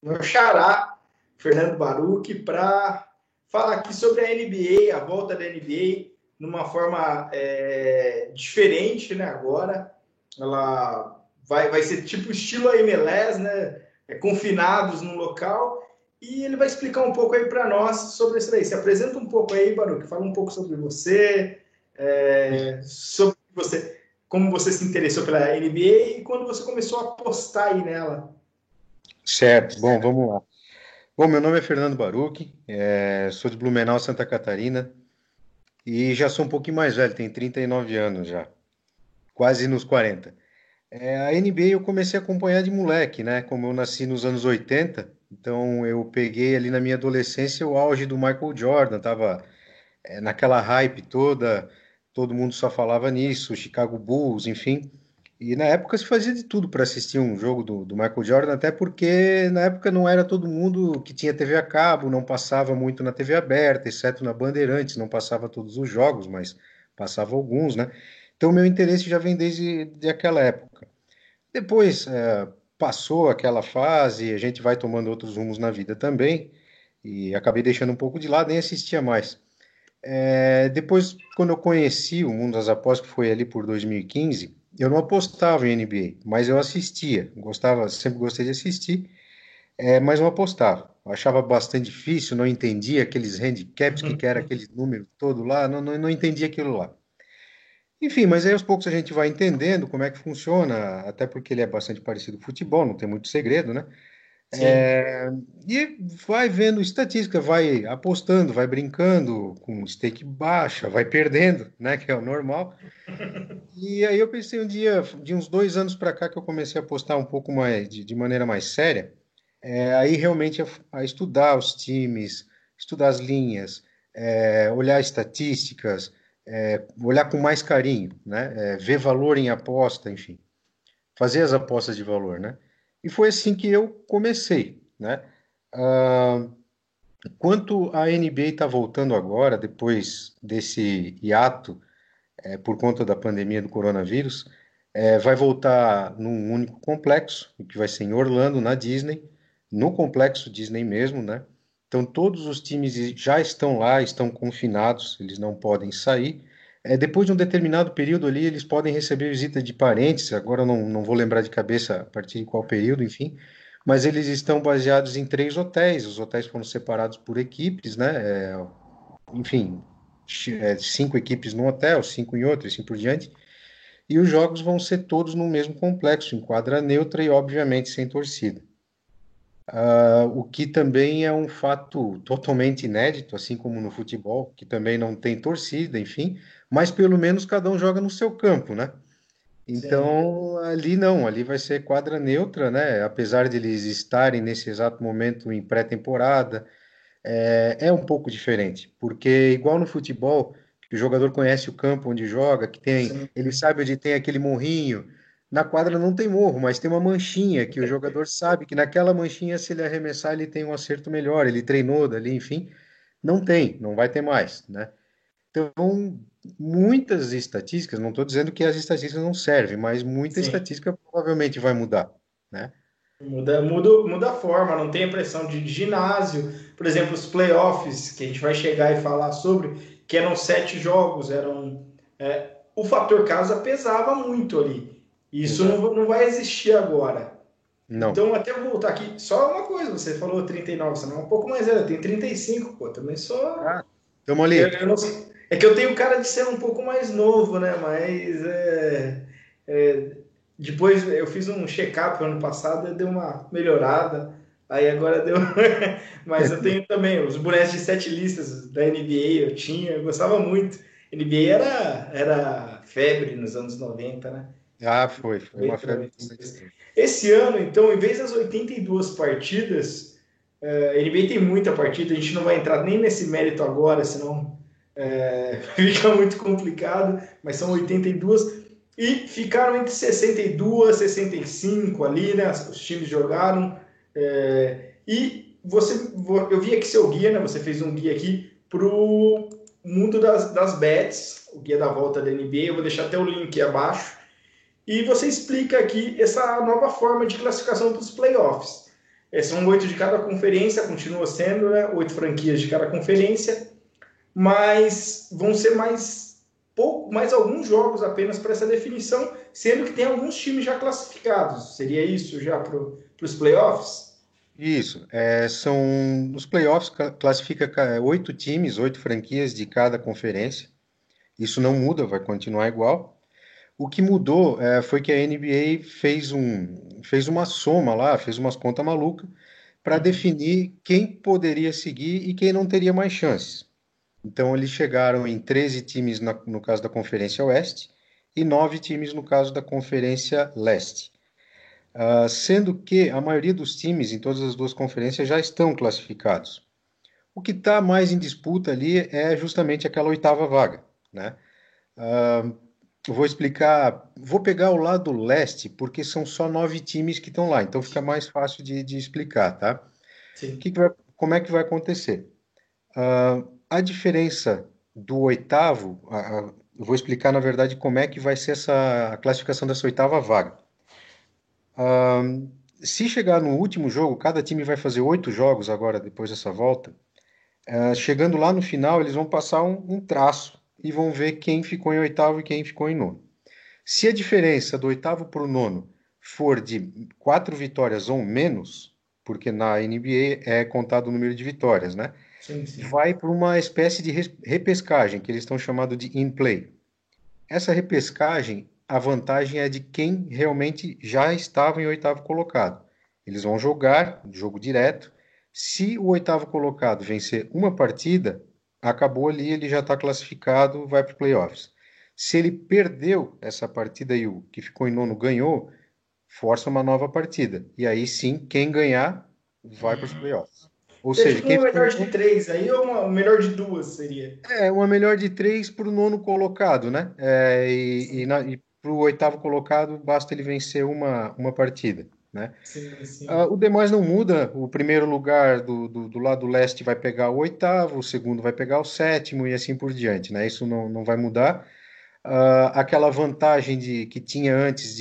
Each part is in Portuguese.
meu xará, Fernando Baruch, para falar aqui sobre a NBA, a volta da NBA, numa forma diferente, né? Agora, ela vai ser tipo estilo a MLS, né? Confinados num local. E ele vai explicar um pouco aí para nós sobre isso daí. Se apresenta um pouco aí, Baruch, fala um pouco sobre você, sobre você, como você se interessou pela NBA e quando você começou a apostar aí nela. Certo, bom, vamos lá. Bom, meu nome é Fernando Baruch, sou de Blumenau, Santa Catarina, e já sou um pouquinho mais velho, tenho 39 anos já, quase nos 40. A NBA eu comecei a acompanhar de moleque, né? Como eu nasci nos anos 80, então eu peguei ali na minha adolescência o auge do Michael Jordan, tava naquela hype toda, todo mundo só falava nisso, Chicago Bulls, enfim. E na época se fazia de tudo para assistir um jogo do Michael Jordan, até porque na época não era todo mundo que tinha TV a cabo, não passava muito na TV aberta, exceto na Bandeirantes, não passava todos os jogos, mas passava alguns, né? Então meu interesse já vem desde aquela época. Depois passou aquela fase, a gente vai tomando outros rumos na vida também, e acabei deixando um pouco de lado, nem assistia mais. Depois, quando eu conheci o mundo das apostas, que foi ali por 2015, eu não apostava em NBA, mas eu assistia. Gostava, sempre gostei de assistir, mas não apostava. Eu achava bastante difícil, não entendia aqueles handicaps, que era aquele número todo lá, não entendia aquilo lá. Enfim, mas aí aos poucos a gente vai entendendo como é que funciona, até porque ele é bastante parecido com o futebol, não tem muito segredo, né? Sim. E vai vendo estatística, vai apostando, vai brincando com stake baixa, vai perdendo, né? Que é o normal. E aí eu pensei um dia, de uns 2 anos para cá, que eu comecei a apostar um pouco mais, de maneira mais séria, aí realmente a estudar os times, estudar as linhas, olhar estatísticas, olhar com mais carinho, né? Ver valor em aposta, enfim, fazer as apostas de valor, né? E foi assim que eu comecei, né? Ah, Quanto a NBA está voltando agora, depois desse hiato, por conta da pandemia do coronavírus, vai voltar num único complexo, que vai ser em Orlando, na Disney, no complexo Disney mesmo, né? Então todos os times já estão lá, estão confinados, eles não podem sair. Depois de um determinado período ali, eles podem receber visita de parentes, agora eu não vou lembrar de cabeça a partir de qual período, enfim, mas eles estão baseados em 3 hotéis, os hotéis foram separados por equipes, né? Enfim, 5 equipes num hotel, 5 em outro, e assim por diante. E os jogos vão ser todos no mesmo complexo, em quadra neutra e, obviamente, sem torcida. O que também é um fato totalmente inédito, assim como no futebol, que também não tem torcida, enfim, mas pelo menos cada um joga no seu campo, né? Sim. Então, ali não, ali vai ser quadra neutra, né? Apesar de eles estarem nesse exato momento em pré-temporada, é um pouco diferente, porque igual no futebol, que o jogador conhece o campo onde joga, que tem, Sim. ele sabe onde tem aquele morrinho. Na quadra não tem morro, mas tem uma manchinha que o jogador sabe que naquela manchinha, se ele arremessar, ele tem um acerto melhor, ele treinou dali, enfim. Não tem, não vai ter mais, né? Então, muitas estatísticas, não estou dizendo que as estatísticas não servem, mas muita Sim. estatística provavelmente vai mudar, né? Muda a forma, não tem a pressão de ginásio. Por exemplo, os playoffs, que a gente vai chegar e falar sobre, que eram 7 jogos, o fator casa pesava muito ali. Isso Exato. não vai existir agora. Não. Então, até voltar aqui, só uma coisa, você falou 39, você não é um pouco mais velho, eu tenho 35, pô, também sou. Ah, estamos Eu ali. não sei. É que eu tenho cara de ser um pouco mais novo, né? Mas é, depois eu fiz um check-up ano passado e deu uma melhorada. Aí agora deu. Mas eu tenho também os bonecos de 7 listas da NBA, eu tinha, eu gostava muito. NBA era febre nos anos 90, né? Foi uma 90, febre durante 96. tempo. Esse ano, então, em vez das 82 partidas, a NBA tem muita partida, a gente não vai entrar nem nesse mérito agora, senão fica muito complicado, mas são 82 e ficaram entre 62 e 65 ali, né? Os times jogaram. E eu vi aqui seu guia, né? Você fez um guia aqui para o mundo das bets, o guia da volta da NBA. Eu vou deixar até o link abaixo. E você explica aqui essa nova forma de classificação dos playoffs. São 8 de cada conferência, continua sendo, né? 8 franquias de cada conferência, mas vão ser mais alguns jogos apenas para essa definição, sendo que tem alguns times já classificados. Seria isso já para os playoffs? Isso, são os playoffs classifica 8 times, 8 franquias de cada conferência. Isso não muda, vai continuar igual. O que mudou foi que a NBA fez uma soma lá, fez umas contas malucas para definir quem poderia seguir e quem não teria mais chances. Então, eles chegaram em 13 times no caso da Conferência Oeste e 9 times no caso da Conferência Leste. Sendo que a maioria dos times em todas as duas conferências já estão classificados. O que está mais em disputa ali é justamente aquela oitava vaga, né? Eu vou explicar, vou pegar o lado leste, porque são só 9 times que estão lá, então fica mais fácil de explicar, tá? Sim. Como é que vai acontecer? A diferença do oitavo, eu vou explicar, na verdade, como é que vai ser a classificação dessa oitava vaga. Se chegar no último jogo, cada time vai fazer 8 jogos agora, depois dessa volta. Chegando lá no final, eles vão passar um traço e vão ver quem ficou em oitavo e quem ficou em nono. Se a diferença do oitavo para o nono for de 4 vitórias ou menos, porque na NBA é contado o número de vitórias, né? Sim, sim. Vai para uma espécie de repescagem, que eles estão chamando de in-play. Essa repescagem, a vantagem é de quem realmente já estava em oitavo colocado. Eles vão jogar, jogo direto. Se o oitavo colocado vencer uma partida, acabou ali, ele já está classificado, vai para os playoffs. Se ele perdeu essa partida e o que ficou em nono ganhou, força uma nova partida. E aí sim, quem ganhar vai para os playoffs. Ou Seria seja, tipo quem uma ficou melhor em de nono 3 aí ou uma melhor de 2 seria? uma melhor de 3 para o nono colocado, né? E para o oitavo colocado, basta ele vencer uma partida, né? Sim, sim. O demais não muda. O primeiro lugar do lado leste vai pegar o oitavo, o segundo vai pegar o sétimo e assim por diante, né? Isso não vai mudar. Aquela vantagem que tinha antes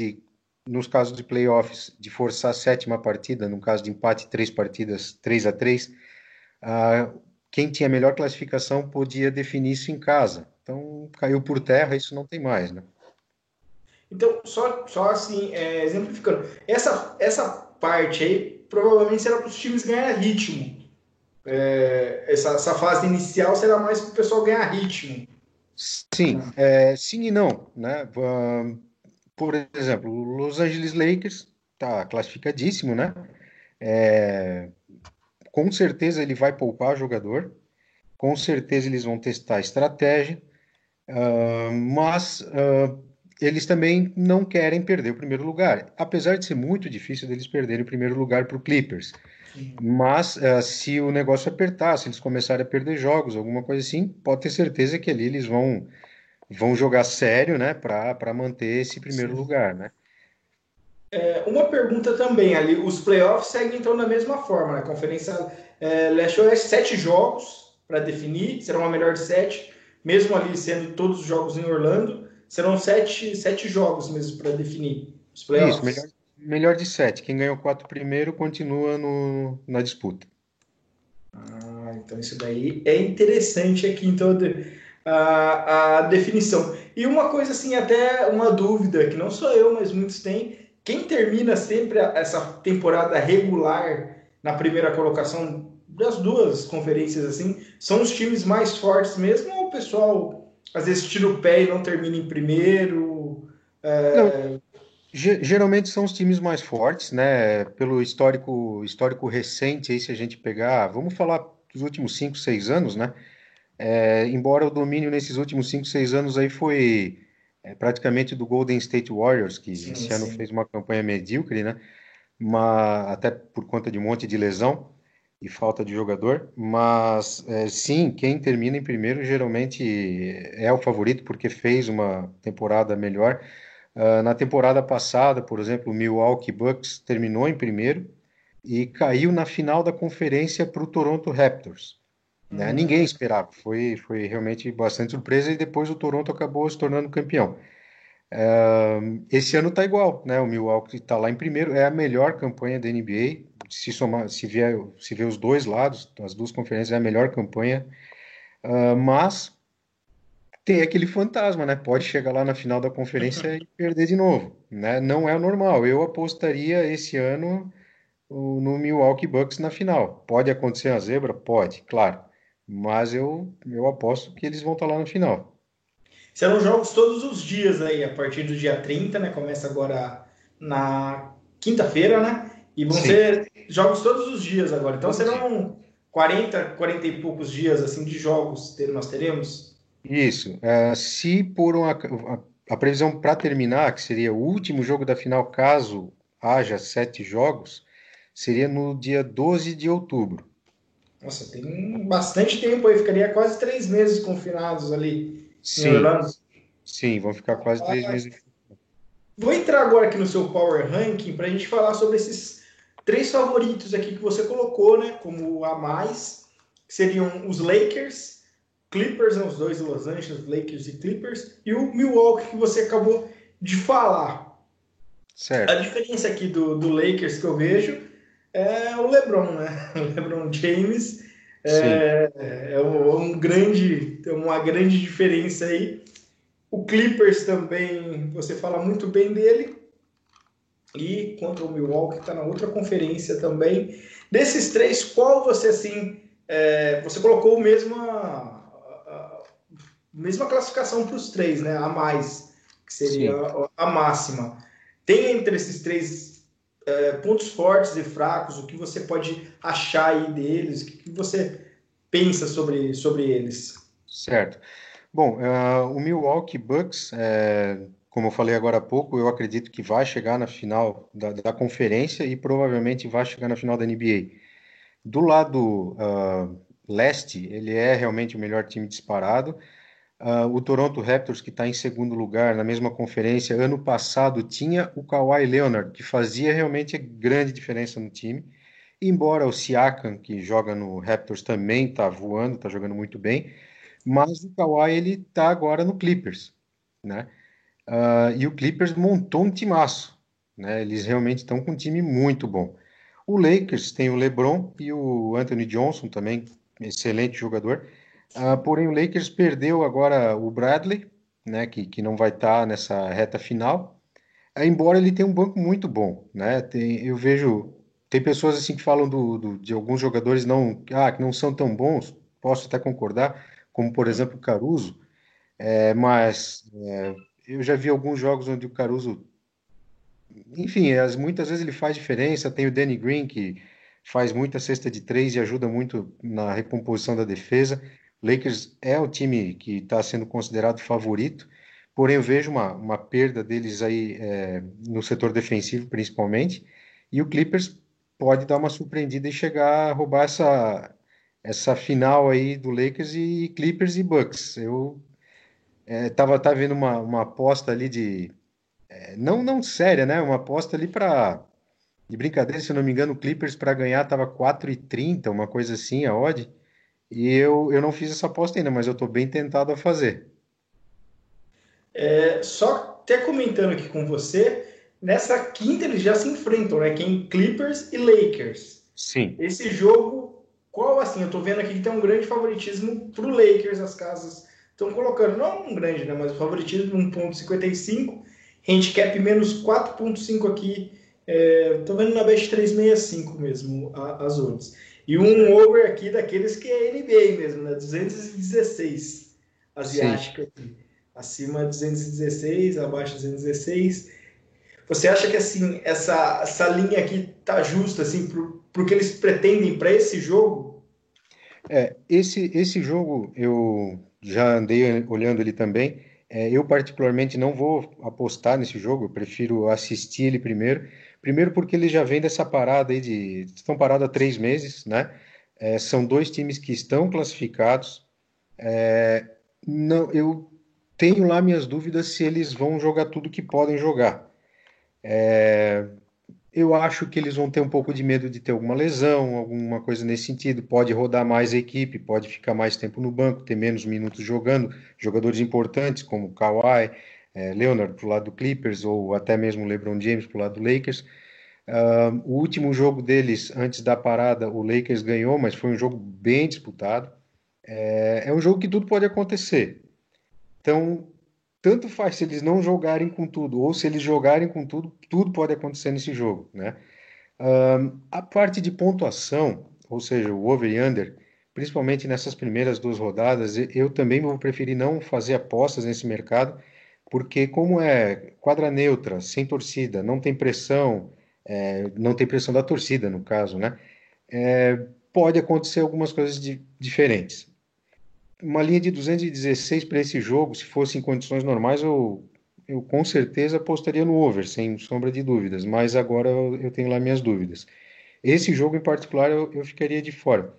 nos casos de playoffs, de forçar a sétima partida, no caso de empate, 3 partidas, 3-3, ah, quem tinha melhor classificação podia definir isso em casa. Então, caiu por terra, isso não tem mais, né? Então, só assim, exemplificando, essa parte aí provavelmente será para os times ganhar ritmo. Essa fase inicial será mais para o pessoal ganhar ritmo. Sim, sim e não, né? Por exemplo, o Los Angeles Lakers tá classificadíssimo, né? É, com certeza ele vai poupar jogador, com certeza eles vão testar estratégia, mas eles também não querem perder o primeiro lugar, apesar de ser muito difícil deles perderem o primeiro lugar para o Clippers. Mas se o negócio apertar, se eles começarem a perder jogos, alguma coisa assim, pode ter certeza que ali eles vão jogar sério, né, para manter esse primeiro Sim. lugar, né? Uma pergunta também ali, os playoffs seguem então da mesma forma, né? Conferência Leste-Oeste, 7 jogos para definir, será uma melhor de 7, mesmo ali sendo todos os jogos em Orlando, serão sete jogos mesmo para definir os Isso, melhor, playoffs. melhor de 7. Quem ganhou 4 primeiro continua na disputa. Então isso daí é interessante aqui, então, a definição. E uma coisa assim, até uma dúvida, que não sou eu, mas muitos têm, quem termina sempre essa temporada regular na primeira colocação das duas conferências assim, são os times mais fortes mesmo, ou o pessoal às vezes tira o pé e não termina em primeiro? Não, geralmente são os times mais fortes, né? Pelo histórico recente, aí, se a gente pegar, vamos falar dos últimos 5, 6 anos, né? Embora o domínio nesses últimos 5, 6 anos aí foi praticamente do Golden State Warriors, que Sim, esse ano sim. fez uma campanha medíocre, né? Mas até por conta de um monte de lesão e falta de jogador. Mas sim, quem termina em primeiro geralmente é o favorito porque fez uma temporada melhor. Na temporada passada, por exemplo, o Milwaukee Bucks terminou em primeiro e caiu na final da conferência para o Toronto Raptors, né? Ninguém esperava, foi realmente bastante surpresa e depois o Toronto acabou se tornando campeão. Esse ano tá igual, né? O Milwaukee está lá em primeiro, é a melhor campanha da NBA se somar, se ver os dois lados, as duas conferências, é a melhor campanha, mas tem aquele fantasma, né? Pode chegar lá na final da conferência e perder de novo, né? Não é o normal. Eu apostaria esse ano no Milwaukee Bucks na final. Pode acontecer a zebra? Pode, claro. Mas eu aposto que eles vão estar lá na final. Serão jogos todos os dias aí, a partir do dia 30, né? Começa agora na quinta-feira, né? E vão Sim, ser jogos todos os dias agora. Então todo dia. serão 40 e poucos dias assim de jogos nós teremos. Isso. Se por a previsão para terminar, que seria o último jogo da final, caso haja 7 jogos, seria no dia 12 de outubro. Nossa, tem bastante tempo aí, ficaria quase 3 meses confinados ali em Sim, Orlando. sim, vão ficar quase 3 meses. Vou entrar agora aqui no seu Power Ranking para a gente falar sobre esses três favoritos aqui que você colocou, né? Como a mais, que seriam os Lakers, Clippers, né, os dois de Los Angeles, Lakers e Clippers, e o Milwaukee que você acabou de falar. A Certo. diferença aqui do Lakers que eu vejo é o LeBron, né? O LeBron James Sim, é uma grande diferença aí. O Clippers também, você fala muito bem dele. E contra o Milwaukee, que está na outra conferência também. Desses três, qual você assim, você colocou mesma classificação para os três, né? A mais, que seria sim. a máxima. Tem entre esses três pontos fortes e fracos, o que você pode achar aí deles, o que você pensa sobre eles? Certo. Bom, o Milwaukee Bucks, como eu falei agora há pouco, eu acredito que vai chegar na final da conferência e provavelmente vai chegar na final da NBA. Do lado leste, ele é realmente o melhor time disparado. O Toronto Raptors, que está em segundo lugar na mesma conferência, ano passado tinha o Kawhi Leonard, que fazia realmente grande diferença no time. Embora o Siakam, que joga no Raptors, também está voando, está jogando muito bem, mas o Kawhi ele está agora no Clippers, né? E o Clippers montou um timaço, né? Eles realmente estão com um time muito bom. O Lakers tem o LeBron e o Anthony Johnson também, excelente jogador. Porém, o Lakers perdeu agora o Bradley, né? Que não vai estar nessa reta final. Embora ele tenha um banco muito bom, né? Eu vejo tem pessoas assim que falam de alguns jogadores que não são tão bons. Posso até concordar, como por exemplo o Caruso. Mas eu já vi alguns jogos onde o Caruso, enfim, muitas vezes ele faz diferença. Tem o Danny Green, que faz muita cesta de três e ajuda muito na recomposição da defesa. O Lakers é o time que está sendo considerado favorito, porém eu vejo uma perda deles aí no setor defensivo, principalmente, e o Clippers pode dar uma surpreendida e chegar a roubar essa final aí do Lakers e Clippers e Bucks. Eu tava vendo uma aposta ali não séria, né? Uma aposta ali de brincadeira, se eu não me engano, o Clippers para ganhar tava 4,30, uma coisa assim, a odd. E eu não fiz essa aposta ainda, mas eu tô bem tentado a fazer. Só até comentando aqui com você, nessa quinta eles já se enfrentam, né? Quem Clippers e Lakers. Sim, Esse jogo, qual assim? Eu tô vendo aqui que tem um grande favoritismo pro Lakers, as casas estão colocando, não um grande, né? Mas o favoritismo 1,55, handicap menos 4,5 aqui. Tô vendo na Bet 365 mesmo, as odds. E um certo. over aqui daqueles que é NBA mesmo, né? 216 Sim. asiática aqui. Acima 216, abaixo 216. Você acha que assim essa linha aqui tá justa assim pro que eles pretendem para esse jogo? Esse jogo eu já andei olhando ele também. Eu particularmente não vou apostar nesse jogo, eu prefiro assistir ele primeiro. Primeiro porque ele já vem dessa parada aí estão parados há 3 meses, né? São dois times que estão classificados. Não, eu tenho lá minhas dúvidas se eles vão jogar tudo que podem jogar. Eu acho que eles vão ter um pouco de medo de ter alguma lesão, alguma coisa nesse sentido. Pode rodar mais a equipe, pode ficar mais tempo no banco, ter menos minutos jogando. Jogadores importantes como Kawhi, Leonard pro lado do Clippers ou até mesmo LeBron James pro lado do Lakers. O último jogo deles, antes da parada, o Lakers ganhou, mas foi um jogo bem disputado. É um jogo que tudo pode acontecer. Então, tanto faz se eles não jogarem com tudo, ou se eles jogarem com tudo, tudo pode acontecer nesse jogo, né? A parte de pontuação, ou seja, o over e under, principalmente nessas primeiras duas rodadas, eu também vou preferir não fazer apostas nesse mercado, porque como é quadra neutra, sem torcida, não tem pressão, não tem pressão da torcida, no caso, né? Pode acontecer algumas coisas diferentes. Uma linha de 216 para esse jogo, se fosse em condições normais, eu com certeza apostaria no over, sem sombra de dúvidas, mas agora eu tenho lá minhas dúvidas. Esse jogo em particular eu ficaria de fora.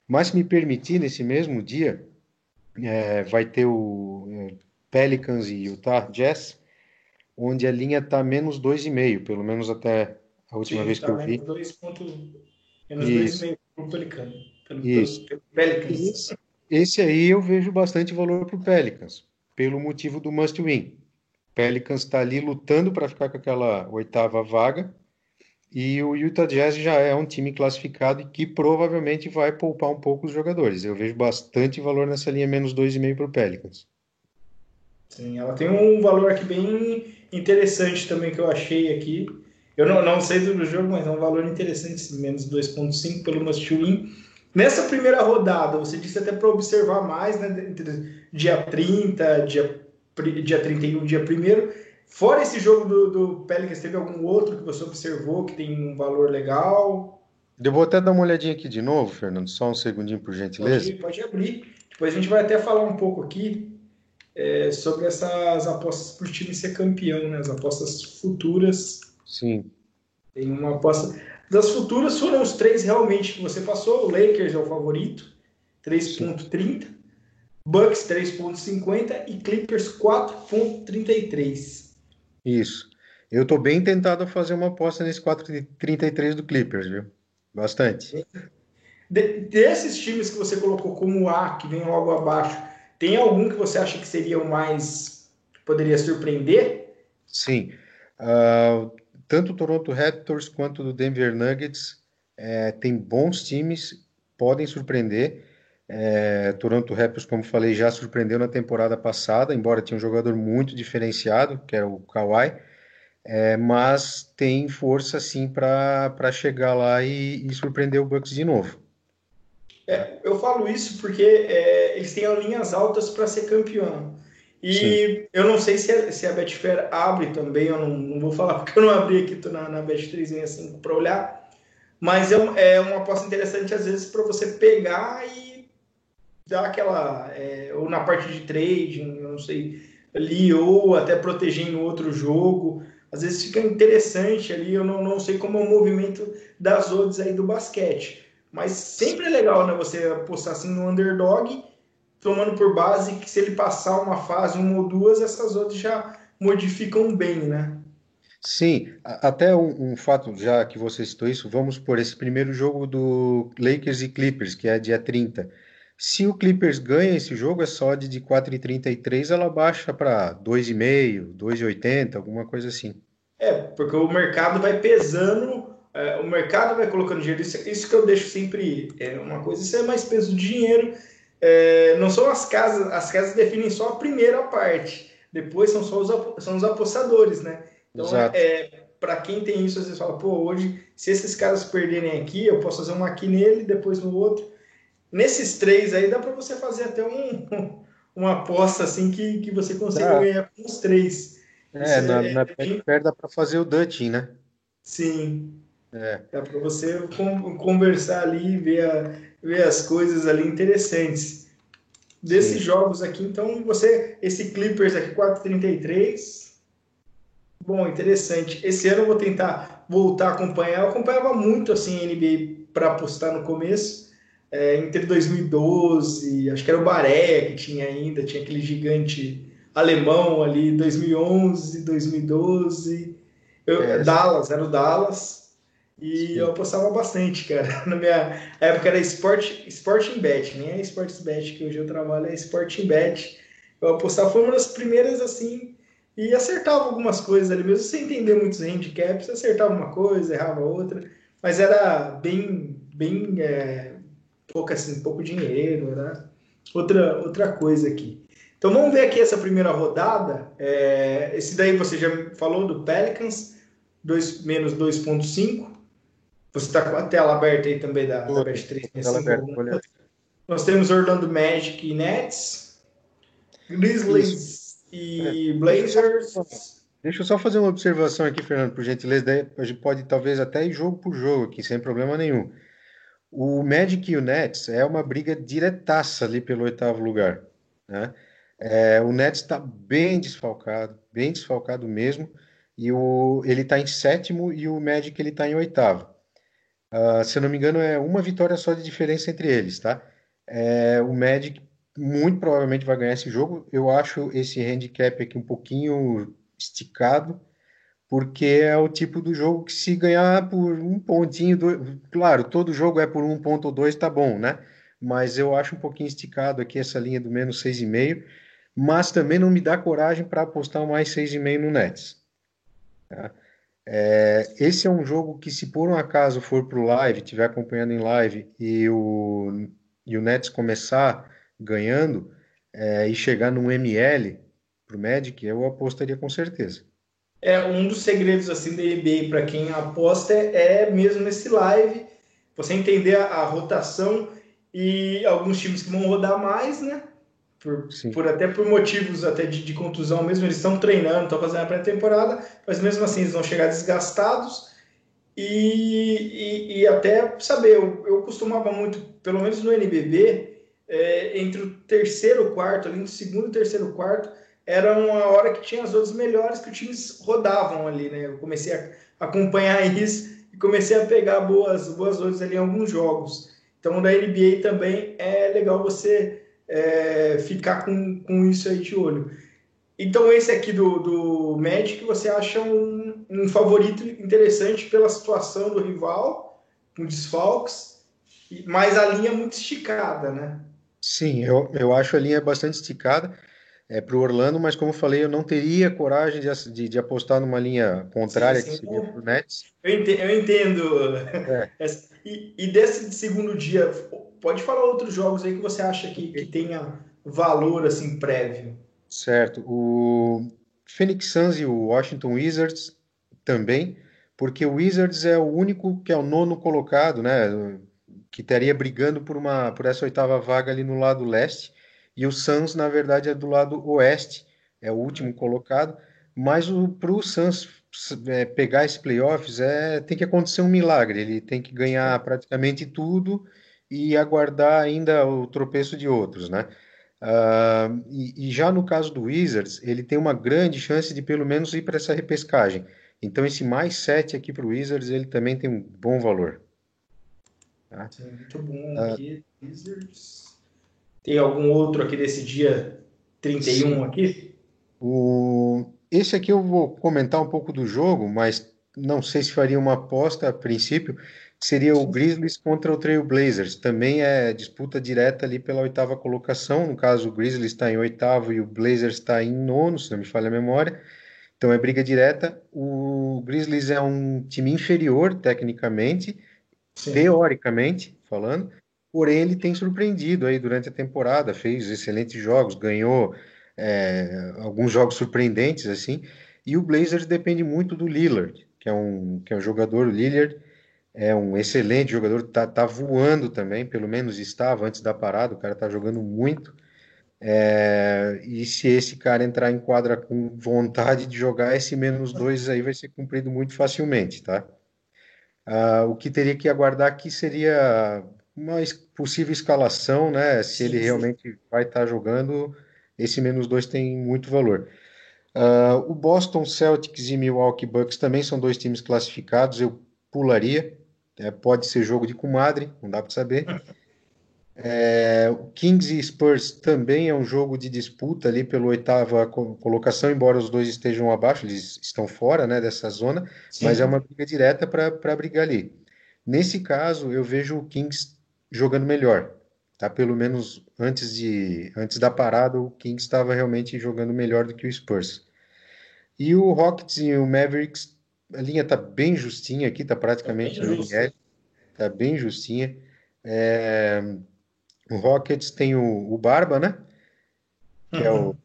Mas se me permitir, nesse mesmo dia, vai ter o Pelicans e Utah Jazz, onde a linha está menos 2,5, pelo menos até a última Sim, vez que tá eu vi. menos Isso, 2,5 para o Pelicano, isso. pelo Pelicans. Esse aí eu vejo bastante valor para o Pelicans, pelo motivo do must win. Pelicans está ali lutando para ficar com aquela oitava vaga, e o Utah Jazz já é um time classificado e que provavelmente vai poupar um pouco os jogadores. Eu vejo bastante valor nessa linha menos 2,5 para o Pelicans. Sim, ela tem um valor aqui bem interessante também que eu achei aqui. Eu não sei do jogo, mas é um valor interessante, sim, menos 2,5 pelo must win. Nessa primeira rodada, você disse até para observar mais, né? Entre dia 30, dia 31, dia primeiro. Fora esse jogo do Pelicans, teve algum outro que você observou que tem um valor legal? Eu vou até dar uma olhadinha aqui de novo, Fernando, só um segundinho, por gentileza. Pode abrir. Depois a gente vai até falar um pouco aqui sobre essas apostas para o time ser campeão, né? As apostas futuras. Sim, Tem uma aposta. Das futuras foram os três realmente que você passou. O Lakers é o favorito, sim, 3,30. Bucks 3,50 e Clippers 4,33. isso. Eu estou bem tentado a fazer uma aposta nesse 4,33 do Clippers, viu? Bastante. Desses times que você colocou como A, que vem logo abaixo, tem algum que você acha que seria o mais que poderia surpreender? Sim. Tanto o Toronto Raptors quanto o Denver Nuggets tem bons times, podem surpreender. Toronto Raptors, como falei, já surpreendeu na temporada passada, embora tinha um jogador muito diferenciado, que era o Kawhi, mas tem força sim para chegar lá e surpreender o Bucks de novo. Tá? Eu falo isso porque eles têm linhas altas para ser campeão. Sim, E eu não sei se a Betfair abre também, eu não vou falar porque eu não abri aqui, tô na Bet365 para olhar, mas é uma aposta interessante às vezes para você pegar e dar aquela, ou na parte de trading, eu não sei, ali, ou até proteger em outro jogo. Às vezes fica interessante ali, eu não sei como é o movimento das odds aí do basquete. Mas sempre é legal, né? Você apostar assim no underdog, tomando por base que se ele passar uma fase, uma ou duas, essas odds já modificam bem, né? sim. Até um fato, já que você citou isso, vamos por esse primeiro jogo do Lakers e Clippers, que é dia 30. Se o Clippers ganha esse jogo, essa odd de 4,33 ela baixa para 2,5, 2,80, alguma coisa assim. Porque o mercado vai pesando, o mercado vai colocando dinheiro. Isso que eu deixo sempre uma coisa, isso é mais peso de dinheiro. Não são as casas definem só a primeira parte, depois são só são os apostadores, né? Então, Exato. para quem tem isso, às vezes fala, pô, hoje, se esses caras perderem aqui, eu posso fazer uma aqui nele, depois no outro. Nesses três aí, dá para você fazer até uma aposta assim que você consiga Dá. ganhar com os três. Isso Na é bem. Betfair dá para fazer o Dutching, né? Sim, É, dá para você conversar ali, ver as coisas ali interessantes. Desses sim. jogos aqui, então, esse Clippers aqui, 4,33, bom, interessante. Esse ano eu vou tentar voltar a acompanhar. Eu acompanhava muito assim a NBA para apostar no começo, entre 2012, acho que era o Baré que tinha ainda, tinha aquele gigante alemão ali, 2011, 2012. É, Era o Dallas. E eu sim. apostava bastante, cara. Na minha época era Sporting Bet, nem é Sports Bet que hoje eu trabalho, é Sporting Bet. Eu apostava, foi uma das primeiras assim. e acertava algumas coisas ali, mesmo sem entender muitos handicaps, acertava uma coisa, errava outra, mas era bem pouco assim, pouco dinheiro, né? Outra coisa aqui. Então vamos ver aqui essa primeira rodada. Esse daí você já falou do Pelicans, menos 2,5. Você está com a tela aberta aí também da Tô tela aberta, tô Bet365. olhando. Nós temos Orlando Magic e Nets, Isso. Grizzlies É, e deixa eu só, Blazers. deixa eu só fazer uma observação aqui, Fernando, por gentileza. Daí a gente pode talvez até ir jogo por jogo aqui, sem problema nenhum. O Magic e o Nets é uma briga diretaça ali pelo oitavo lugar, né? O Nets está bem desfalcado mesmo, e ele está em sétimo e o Magic ele está em oitavo. Se eu não me engano, é uma vitória só de diferença entre eles, tá? O Magic muito provavelmente vai ganhar esse jogo. Eu acho esse handicap aqui um pouquinho esticado, porque é o tipo do jogo que se ganhar por um pontinho, claro, todo jogo é por um ponto ou dois, tá bom, né? Mas eu acho um pouquinho esticado aqui essa linha do menos 6,5, mas também não me dá coragem para apostar mais 6,5 no Nets. Tá? Esse é um jogo que, se por um acaso for para o live, estiver acompanhando em live e o Nets começar ganhando e chegar num ML para o Magic, eu apostaria com certeza. Um dos segredos assim da NBA para quem aposta é mesmo nesse live, você entender a rotação e alguns times que vão rodar mais, né? Sim. Até por motivos até de contusão mesmo, eles estão treinando, estão fazendo a pré-temporada, mas mesmo assim eles vão chegar desgastados e até saber, eu costumava muito, pelo menos no NBB, entre o terceiro e quarto, ali no segundo e terceiro quarto, era uma hora que tinha as outras melhores que os times rodavam ali, né? Eu comecei a acompanhar isso e comecei a pegar boas odds ali em alguns jogos. Então, na NBA também é legal você ficar com isso aí de olho. Então, esse aqui do Magic, você acha um favorito interessante pela situação do rival, com desfalques, mas a linha é muito esticada, né? Sim, eu acho a linha bastante esticada para o Orlando, mas como eu falei, eu não teria coragem de apostar numa linha Sim, contrária, que sim. seria para o Nets. Eu entendo. É, E desse segundo dia, pode falar outros jogos aí que você acha que tenha valor assim prévio. certo. O Phoenix Suns e o Washington Wizards também, porque o Wizards é o único que é o nono colocado, né? Que estaria brigando por essa oitava vaga ali no lado leste, e o Suns, na verdade, é do lado oeste, é o último colocado, mas para o Suns pegar esses playoffs tem que acontecer um milagre, ele tem que ganhar praticamente tudo e aguardar ainda o tropeço de outros, né? E já no caso do Wizards, ele tem uma grande chance de pelo menos ir para essa repescagem. Então, esse mais 7 aqui para o Wizards, ele também tem um bom valor. Tá? Sim, muito bom aqui. Wizards. Tem algum outro aqui desse dia 31 Sim. aqui? Esse aqui eu vou comentar um pouco do jogo, mas não sei se faria uma aposta a princípio, que seria o Grizzlies contra o Trail Blazers. Também é disputa direta ali pela oitava colocação. No caso, o Grizzlies está em oitavo e o Blazers está em nono, se não me falha a memória. Então é briga direta. O Grizzlies é um time inferior, tecnicamente, Sim. teoricamente falando, porém ele tem surpreendido aí durante a temporada, fez excelentes jogos, ganhou alguns jogos surpreendentes assim, e o Blazers depende muito do Lillard, que é um jogador, o Lillard é um excelente jogador, tá voando também, pelo menos estava antes da parada, o cara tá jogando muito, e se esse cara entrar em quadra com vontade de jogar, esse menos dois aí vai ser cumprido muito facilmente, tá? O que teria que aguardar aqui seria uma possível escalação, né? Se ele Sim, sim. realmente vai estar jogando, esse menos dois tem muito valor. O Boston Celtics e Milwaukee Bucks também são dois times classificados, eu pularia. Pode ser jogo de comadre, não dá para saber. O Kings e Spurs também é um jogo de disputa ali pela oitava colocação, embora os dois estejam abaixo, eles estão fora, né, dessa zona, mas é uma Sim. briga direta para brigar ali. Nesse caso, eu vejo o Kings jogando melhor, tá? Pelo menos antes da parada, o Kings estava realmente jogando melhor do que o Spurs. E o Rockets e o Mavericks, a linha tá bem justinha aqui, tá É bem praticamente no justo. ML, tá bem justinha. É, o Rockets tem o Barba, né? Que é o, Uhum.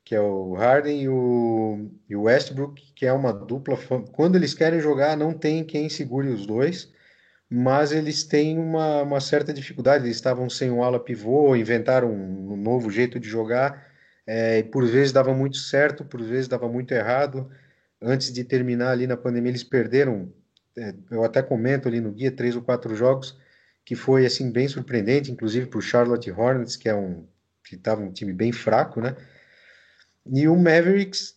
que é o Harden e o Westbrook, que é uma dupla. Quando eles querem jogar, não tem quem segure os dois, mas eles têm uma certa dificuldade. Eles estavam sem o ala pivô, inventaram um novo jeito de jogar, e por vezes dava muito certo, por vezes dava muito errado. Antes de terminar ali na pandemia, eles perderam, eu até comento ali no guia, 3 ou 4 jogos, que foi assim bem surpreendente, inclusive para o Charlotte Hornets, que estava um time bem fraco, né? E o Mavericks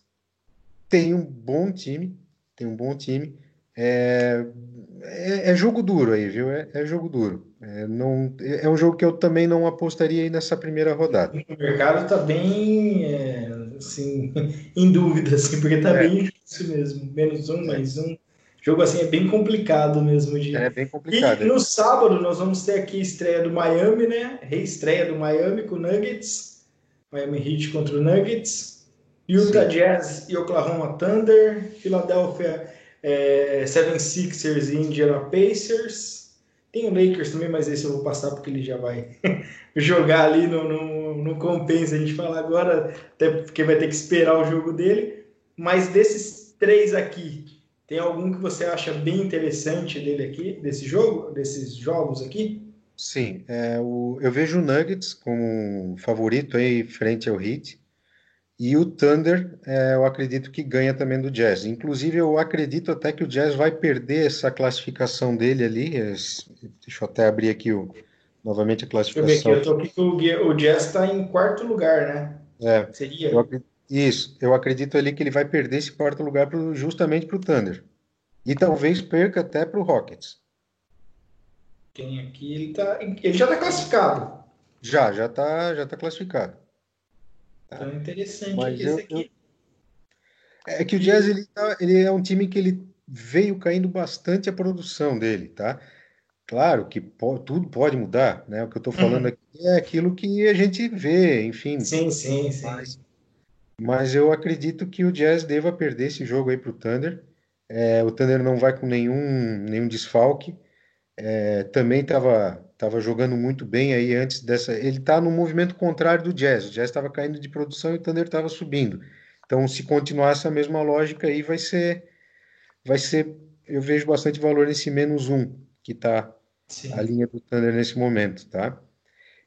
tem um bom time, tem um bom time. É, é jogo duro aí, viu? É jogo duro. Não, é um jogo que eu também não apostaria aí nessa primeira rodada. O mercado está bem, assim, em dúvida, assim, porque está É, bem difícil mesmo. Menos um, é, mais um. Jogo assim é bem complicado mesmo é de. bem E complicado. no sábado nós vamos ter aqui a estreia do Miami, né? Reestreia do Miami com o Nuggets. Miami Heat contra o Nuggets. Utah Sim. Jazz e Oklahoma Thunder. Philadelphia 76ers e Indiana Pacers. Tem o Lakers também, mas esse eu vou passar porque ele já vai jogar ali, não compensa a gente falar agora, até porque vai ter que esperar o jogo dele. Mas desses três aqui, tem algum que você acha bem interessante dele aqui, desse jogo, desses jogos aqui? Sim, eu vejo o Nuggets como um favorito aí frente ao Heat. E o Thunder, eu acredito que ganha também do Jazz. Inclusive, eu acredito até que o Jazz vai perder essa classificação dele ali. Deixa eu até abrir aqui novamente a Deixa eu ver aqui, classificação. eu tô aqui que o Jazz está em quarto lugar, né? É, Seria? isso, eu acredito ali que ele vai perder esse quarto lugar justamente para o Thunder. E talvez perca até para o Rockets. Tem aqui, ele já está classificado. Já tá classificado. Então Tá? é interessante aqui Mas esse aqui. é que o Jazz E ele é um time que ele veio caindo bastante a produção dele, tá? Claro que tudo pode mudar, né? O que eu estou falando uhum. aqui é aquilo que a gente vê, enfim. Sim, sim, sim. Mas, mas eu acredito que o Jazz deva perder esse jogo aí para o Thunder. O Thunder não vai com nenhum desfalque. Também tava jogando muito bem aí antes dessa. Ele está no movimento contrário do Jazz. O Jazz estava caindo de produção e o Thunder estava subindo. Então, se continuar essa mesma lógica aí, vai ser. Eu vejo bastante valor nesse -1 que está a Sim. linha do Thunder nesse momento, tá?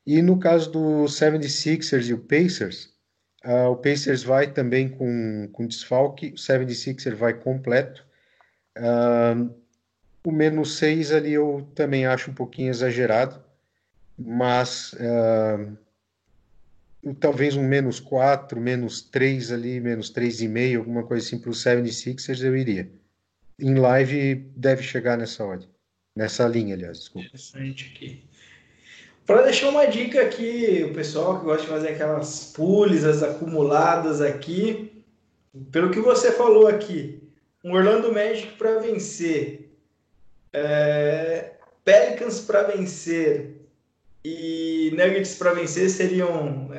E no caso do 76ers e o Pacers, o Pacers vai também com desfalque, o 76ers vai completo. O -6 ali eu também acho um pouquinho exagerado, mas talvez um -4, -3 ali, -3,5, alguma coisa assim para o 76ers eu iria. Em live deve chegar nessa ordem, nessa linha, aliás, desculpa. Interessante aqui. Para deixar uma dica aqui, o pessoal que gosta de fazer aquelas pulls, as acumuladas aqui, pelo que você falou aqui, um Orlando Magic para vencer, Pelicans para vencer e Nuggets para vencer seriam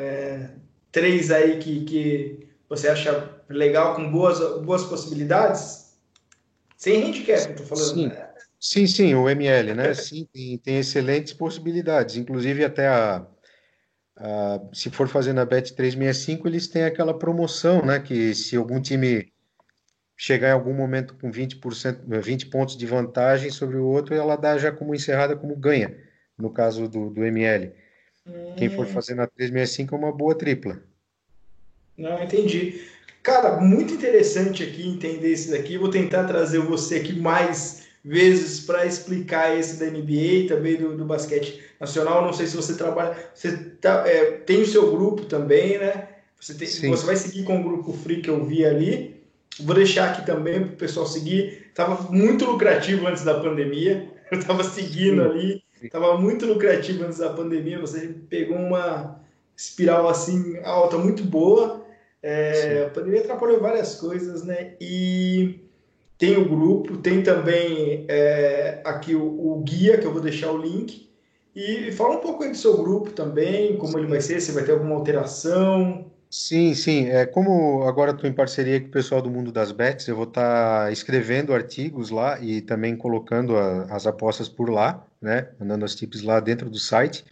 três aí que você acha legal, com boas possibilidades? Sem handicap, eu tô falando, Sim, né? sim, o ML, né? Sim, tem excelentes possibilidades. Inclusive, até se for fazer na Bet365, eles têm aquela promoção, né? Que se algum time chegar em algum momento com 20%, 20 pontos de vantagem sobre o outro, ela dá já como encerrada como ganha, no caso do ML. Quem for Hum, fazer na 365 é uma boa tripla. não, entendi. Cara, muito interessante aqui entender isso daqui. Vou tentar trazer você aqui mais vezes para explicar esse da NBA, também do basquete nacional. Não sei se você trabalha, tem o seu grupo também, né? Sim, Você vai seguir com o grupo Free que eu vi ali. Vou deixar aqui também para o pessoal seguir. Tava muito lucrativo antes da pandemia. Eu estava seguindo sim, ali. sim, Tava muito lucrativo antes da pandemia. Você pegou uma espiral assim alta muito boa. sim. A pandemia atrapalhou várias coisas, né? E tem o grupo, tem também aqui o guia, que eu vou deixar o link. E fala um pouco aí do seu grupo também, como ele vai Sim. ser, se vai ter alguma alteração. Sim, sim. Como agora estou em parceria com o pessoal do Mundo das Bets, eu vou estar escrevendo artigos lá e também colocando as apostas por lá, né? Mandando as tips lá dentro do site.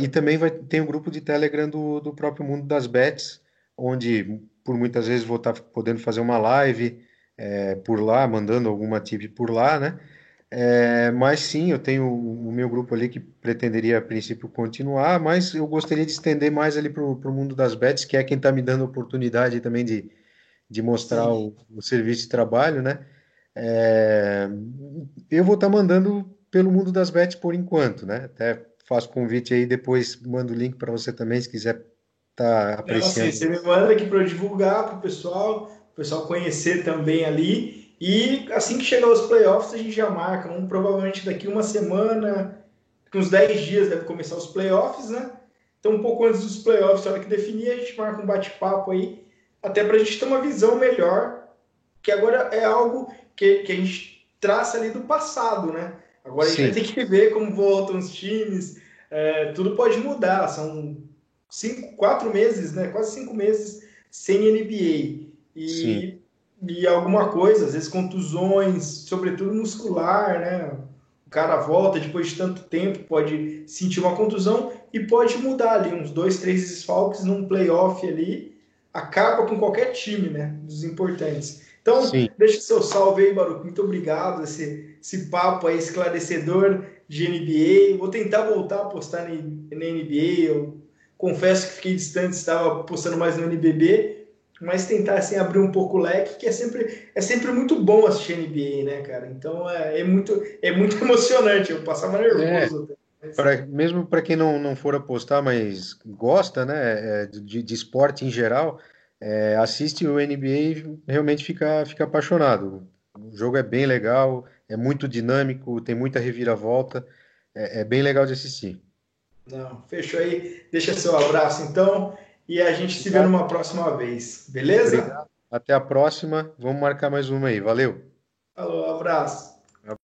E também tem um grupo de Telegram do próprio Mundo das Bets, onde por muitas vezes vou estar podendo fazer uma live por lá, mandando alguma tip por lá, né? Mas sim, eu tenho o meu grupo ali que pretenderia a princípio continuar, mas eu gostaria de estender mais ali para o mundo das bets, que é quem está me dando a oportunidade também de mostrar Sim. o serviço de trabalho, né? É, eu vou estar mandando pelo mundo das bets por enquanto, né? Até faço convite aí, depois mando o link para você também, se quiser estar Não, assim, apreciando. você me manda aqui para eu divulgar para o pessoal conhecer também ali. E assim que chegar os playoffs, a gente já marca. Provavelmente daqui uma semana, uns 10 dias deve começar os playoffs, né? Então, um pouco antes dos playoffs, na hora que definir, a gente marca um bate-papo aí, até para a gente ter uma visão melhor, que agora é algo que a gente traça ali do passado, né? Agora a gente vai Sim, ter que ver como voltam os times, tudo pode mudar, são 4 meses, né? Quase 5 meses sem NBA. sim, E alguma coisa, às vezes contusões, sobretudo muscular, né? O cara volta depois de tanto tempo, pode sentir uma contusão e pode mudar ali uns 2, 3 desfalques num playoff ali, acaba com qualquer time, né? Dos importantes. Então, sim. deixa o seu salve aí, Baruco. Muito obrigado. Esse papo aí esclarecedor de NBA. Vou tentar voltar a postar na NBA. Eu confesso que fiquei distante, estava postando mais no NBB, mas tentar assim, abrir um pouco o leque, que é sempre muito bom assistir NBA, né, cara? Então é muito emocionante. Eu passava É, nervoso até. Mas, mesmo para quem não for apostar, mas gosta, né, de esporte em geral, assiste o NBA e realmente fica apaixonado. O jogo é bem legal, é muito dinâmico, tem muita reviravolta, é bem legal de assistir. não, fechou aí. Deixa seu abraço então e a gente se vê Obrigado, numa próxima vez. Beleza? obrigado. Até a próxima. Vamos marcar mais uma aí. Valeu. Falou, abraço.